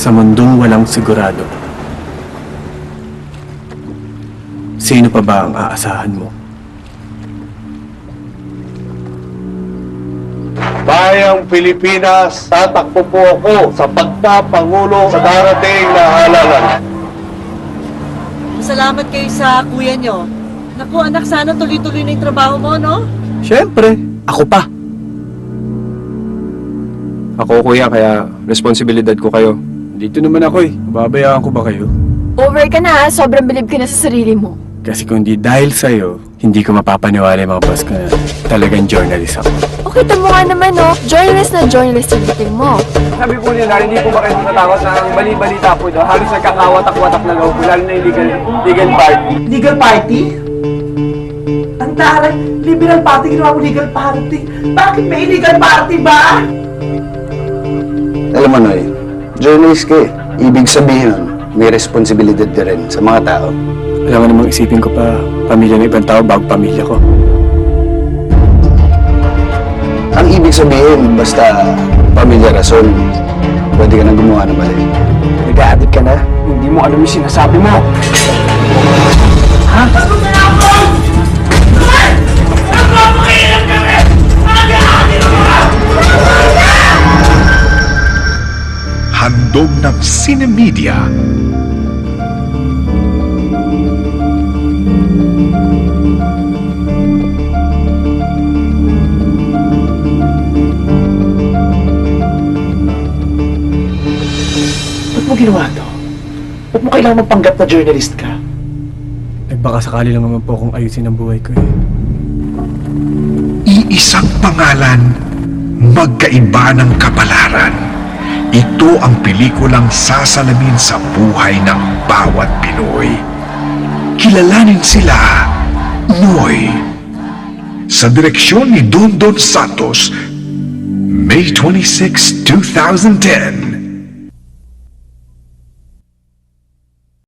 Sa mundong walang sigurado, sino pa ba ang aasahan mo? Bayang Pilipinas, tatakbo po ako sa pagkapangulo sa darating na halalan. Salamat kayo sa kuya nyo. Naku anak, sana tuloy-tuloy na yung trabaho mo, no? Siyempre, ako pa. Ako kuya, kaya responsibilidad ko kayo. Dito naman ako eh. Babayaan ko ba kayo? Over ka na ha, sobrang bilib ka na sa sarili mo. Kasi kung di dahil sa'yo, hindi ko mapapaniwala yung mga boss ko na talagang journalist ako. O kita mo nga naman no, journalist na journalist yung dating mo. Sabi po nila, hindi po ba kayo natatakot na ang bali-balita po daw? Halos nagkakawatak-watak na daw po, lalo na yung legal party. Legal party? Ang taray, liberal party, ginawa mo legal party. Bakit may illegal party ba? Alam mo, Noy, journalist ka eh. Ibig sabihin nun, may responsibilidad ka rin sa mga tao. Alam mo namang isipin ko pa pamilya ng ibang tao bago pamilya ko. Ang ibig sabihin, basta pamilya rason, pwede ka na gumawa ng mali. Nag-a-addict ka na? Hindi mo alam yung sinasabi mo. Handog ng Cinemedia. Ba't mo ginawa to? Ba't mo kailangan magpanggap na journalist ka? Nagbaka sakali lang naman po akong ayusin ang buhay ko eh. Iisang pangalan, magkaiba ng kapalaran. Ito ang pelikulang sasalamin sa buhay ng bawat Pinoy. Kilalanin sila, Noy. Sa direksyon ni Don Santos, May 26, 2010.